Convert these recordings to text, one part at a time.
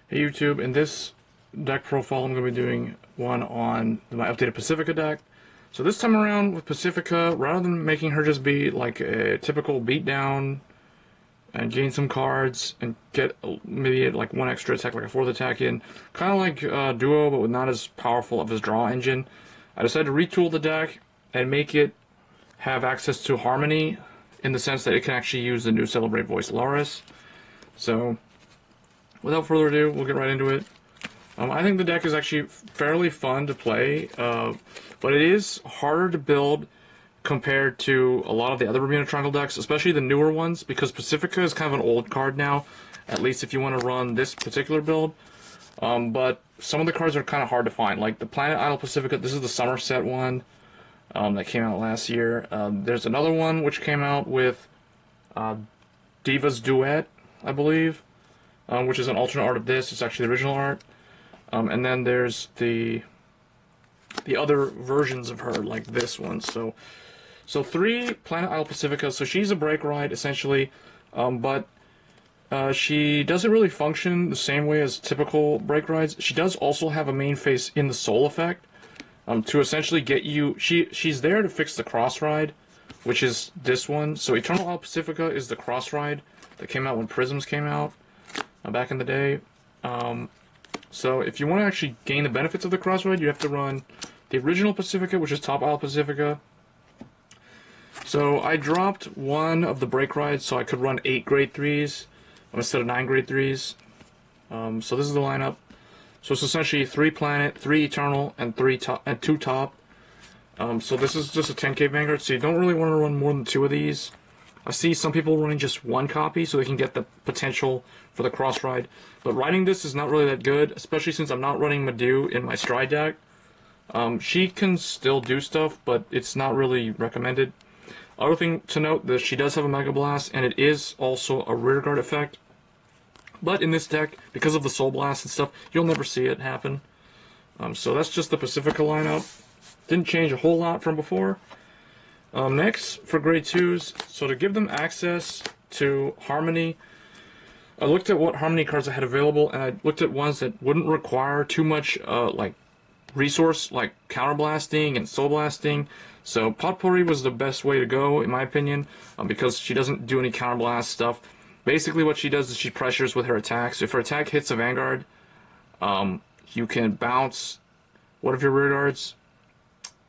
Hey YouTube, in this deck profile I'm going to be doing one on my updated Pacifica deck. So this time around with Pacifica, rather than making her just be like a typical beatdown and gain some cards and get maybe like one extra attack, like a fourth attack in, kind of like Duo but with not as powerful of a draw engine, I decided to retool the deck and make it have access to Harmony in the sense that it can actually use the new Celebrate Voice Loris. So without further ado, we'll get right into it. I think the deck is actually fairly fun to play, but it is harder to build compared to a lot of the other Bermuda Triangle decks, especially the newer ones, because Pacifica is kind of an old card now, at least if you want to run this particular build. But some of the cards are kind of hard to find, like the Planet Idol Pacifica. This is the Somerset one that came out last year. There's another one which came out with Diva's Duet, I believe, which is an alternate art of this. It's actually the original art. And then there's the other versions of her, like this one. So 3 Planet Isle Pacifica. So she's a break ride essentially, but she doesn't really function the same way as typical break rides. She does also have a main phase in the Soul effect, to essentially get you. She's there to fix the cross ride, which is this one. So Eternal Isle Pacifica is the cross ride that came out when Prisms came out back in the day. So if you want to actually gain the benefits of the cross ride, you have to run the original Pacifica, which is Top Isle Pacifica. So I dropped one of the break rides so I could run 8 grade 3s instead of 9 grade 3s. So this is the lineup. So it's essentially 3 Planet, 3 Eternal, and 2 Top. So this is just a 10k Vanguard, so you don't really want to run more than 2 of these. I see some people running just 1 copy so they can get the potential for the cross ride. But riding this is not really that good, especially since I'm not running Madu in my Stride deck. She can still do stuff, but it's not really recommended. Other thing to note, that she does have a Mega Blast, and it is also a rearguard effect. But in this deck, because of the Soul Blast and stuff, you'll never see it happen. So that's just the Pacifica lineup. Didn't change a whole lot from before. Next, for grade 2s, so to give them access to Harmony, I looked at what Harmony cards I had available, and I looked at ones that wouldn't require too much like resource, like counterblasting and soul blasting. So Potpourri was the best way to go, in my opinion, because she doesn't do any counterblast stuff. Basically what she does is she pressures with her attacks. If her attack hits a Vanguard, you can bounce one of your rear guards.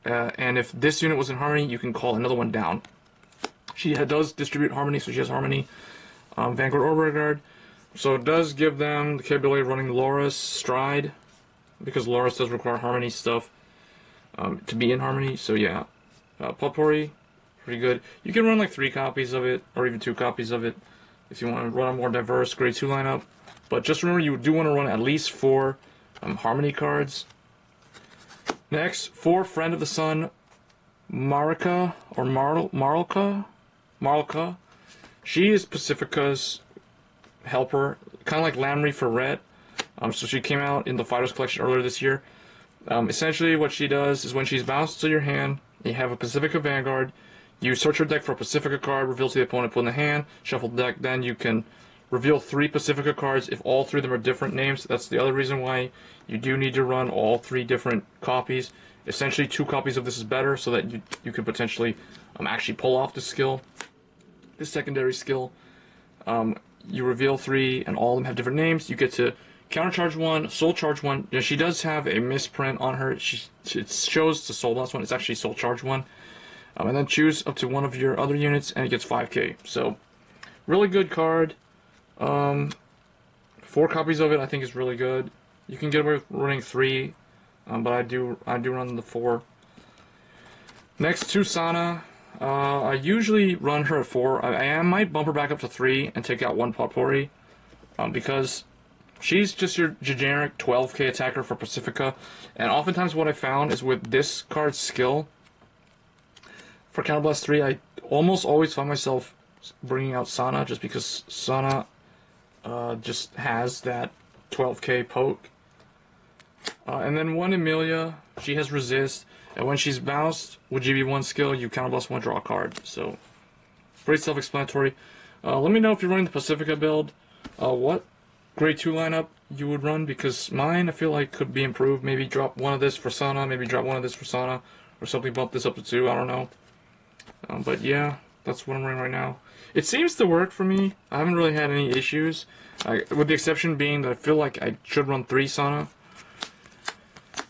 And if this unit was in Harmony, you can call another one down. She does distribute Harmony, so she has Harmony, Vanguard or Rearguard. So it does give them the capability of running Loris, Stride, because Loris does require Harmony stuff to be in Harmony. So yeah, Potpourri, pretty good. You can run like 3 copies of it, or even 2 copies of it, if you want to run a more diverse grade 2 lineup. But just remember, you do want to run at least 4 Harmony cards. Next, for Friend of the Sun, Marika, or Marlka. She is Pacifica's helper, kind of like Lamry for Ret. So she came out in the Fighters Collection earlier this year. Essentially what she does is when she's bounced to your hand, you have a Pacifica Vanguard, you search your deck for a Pacifica card, reveal to the opponent, put in the hand, shuffle the deck, then you can reveal 3 Pacifica cards if all 3 of them are different names. That's the other reason why you do need to run all 3 different copies. Essentially 2 copies of this is better, so that you can potentially actually pull off this skill, this secondary skill. You reveal 3 and all of them have different names. You get to countercharge 1, soul charge 1. You know, she does have a misprint on her. It shows the soul blast 1. It's actually soul charge 1. And then choose up to one of your other units and it gets 5k. So really good card. 4 copies of it I think is really good. You can get away with running 3, but I do run the 4. Next, to Sana. I usually run her at 4. I might bump her back up to 3 and take out 1 Potpourri, because she's just your generic 12k attacker for Pacifica. And oftentimes what I found is with this card's skill, for Counterblast 3, I almost always find myself bringing out Sana, just because Sana just has that 12k poke. And then 1 Emilia, she has resist, and when she's bounced with GB1 skill, you counterblast 1, draw a card. So pretty self-explanatory. Let me know if you're running the Pacifica build, what grade 2 lineup you would run, because mine I feel like could be improved. Maybe drop one of this for Sana, maybe drop one of this for Sana, or something, bump this up to 2, I don't know. But yeah, that's what I'm running right now. It seems to work for me. I haven't really had any issues, with the exception being that I feel like I should run 3 Sana.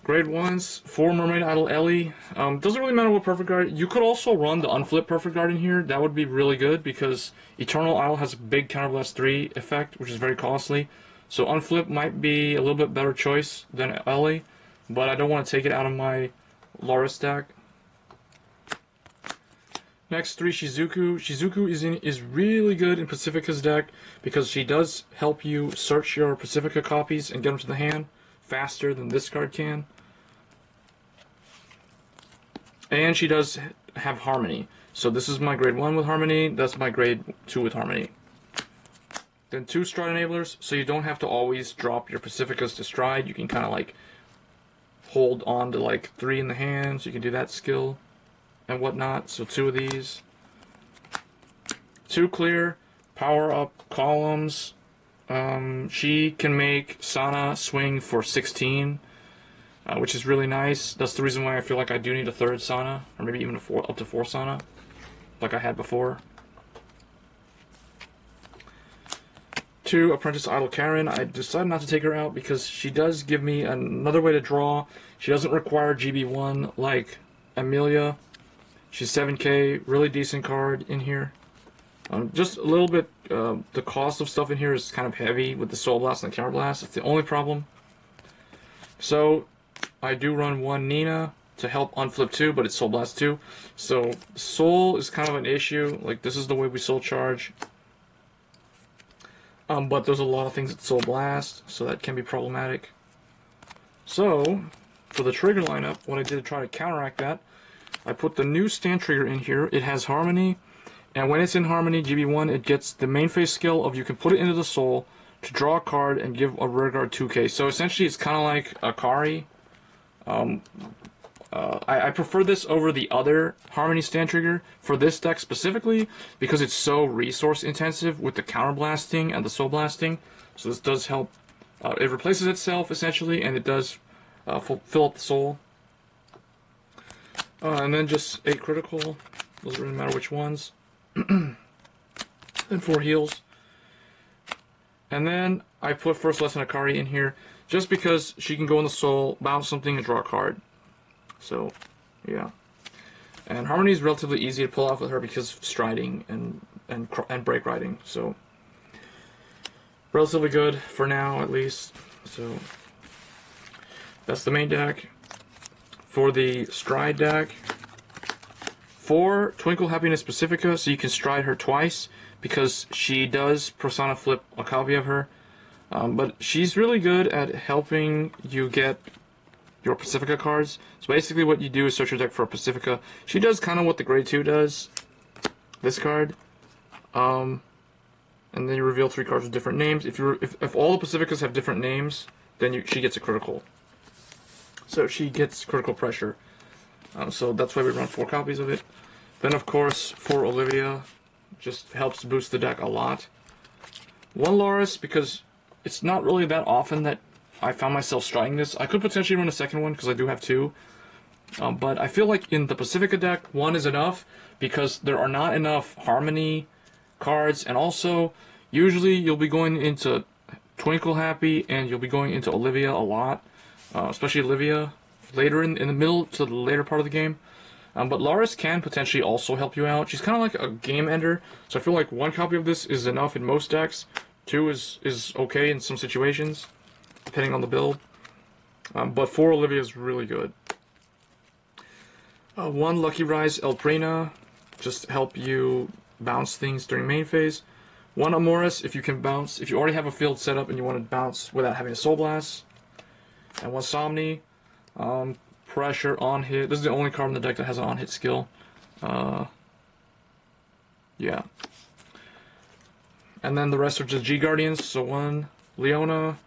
Grade 1s, 4 Mermaid Idol Ellie. Doesn't really matter what Perfect Guard. You could also run the Unflip Perfect Guard in here. That would be really good, because Eternal Idol has a big Counterblast 3 effect, which is very costly. So Unflip might be a little bit better choice than Ellie, but I don't want to take it out of my Laura stack. Next, 3 Shizuku. Shizuku is really good in Pacifica's deck, because she does help you search your Pacifica copies and get them to the hand faster than this card can. And she does have Harmony. So this is my grade 1 with Harmony, that's my grade 2 with Harmony. Then 2 Stride Enablers, so you don't have to always drop your Pacificas to Stride. You can kind of like hold on to like 3 in the hand, so you can do that skill and whatnot. So 2 of these. 2 Clear, power up columns. She can make Sana swing for 16. Which is really nice. That's the reason why I feel like I do need a 3rd Sana, or maybe even up to 4 Sana, like I had before. 2 Apprentice Idol Karen. I decided not to take her out because she does give me another way to draw. She doesn't require GB1 like Amelia. She's 7k, really decent card in here. Just a little bit, the cost of stuff in here is kind of heavy with the Soul Blast and the Counter Blast. It's the only problem. So I do run 1 Nina to help unflip 2, but it's Soul Blast 2. So Soul is kind of an issue. Like, this is the way we Soul Charge. But there's a lot of things that Soul Blast, so that can be problematic. So, for the trigger lineup, what I did to try to counteract that, I put the new stand trigger in here. It has Harmony, and when it's in Harmony, GB1, it gets the main phase skill of you can put it into the Soul to draw a card and give a rear guard 2k. So essentially it's kind of like Akari. I prefer this over the other Harmony stand trigger for this deck specifically because it's so resource intensive with the counter blasting and the soul blasting. So this does help. It replaces itself essentially, and it does fill up the soul. And then just 8 critical. Doesn't really matter which ones. And 4 heals. And then I put First Lesson Akari in here just because she can go in the soul, bounce something, and draw a card. So, yeah. And Harmony is relatively easy to pull off with her because of striding and break riding. So, relatively good for now, at least. So, that's the main deck. For the Stride deck, 4 Twinkle Happiness Pacifica, so you can stride her twice because she does persona flip a copy of her. But she's really good at helping you get your Pacifica cards. So basically what you do is search your deck for a Pacifica. She does kind of what the grade 2 does, this card. And then you reveal 3 cards with different names. If all the Pacificas have different names, then she gets a critical. So she gets critical pressure. So that's why we run 4 copies of it. Then of course, for Olivia, just helps boost the deck a lot. 1 Loris, because it's not really that often that I found myself striding this. I could potentially run a second one because I do have 2. But I feel like in the Pacifica deck, 1 is enough because there are not enough Harmony cards. And also, usually you'll be going into Twinkle Happy and you'll be going into Olivia a lot. Especially Olivia later in the middle to the later part of the game. But Loris can potentially also help you out. She's kind of like a game ender. So I feel like 1 copy of this is enough in most decks. 2 is okay in some situations, depending on the build. But 4 Olivia is really good. 1 Lucky Rise Elprina, just help you bounce things during main phase. 1 Amoris, if you can bounce, if you already have a field set up and you want to bounce without having a Soul Blast. And 1 Somni, pressure on hit. This is the only card in the deck that has an on hit skill. Yeah. And then the rest are just G Guardians. So 1 Leona,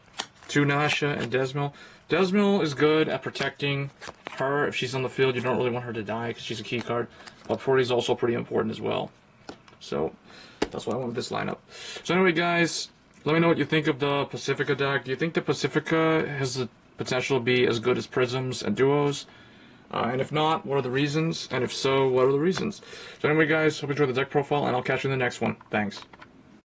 2 Nasha, and Desmil. Desmil is good at protecting her. If she's on the field, you don't really want her to die because she's a key card. But Purdy is also pretty important as well. So that's why I wanted this lineup. So anyway, guys, Let me know what you think of the Pacifica deck. Do you think the Pacifica has the potential to be as good as Prisms and Duos? And if not, what are the reasons? And if so, what are the reasons? So anyway, guys, hope you enjoyed the deck profile, and I'll catch you in the next one. Thanks.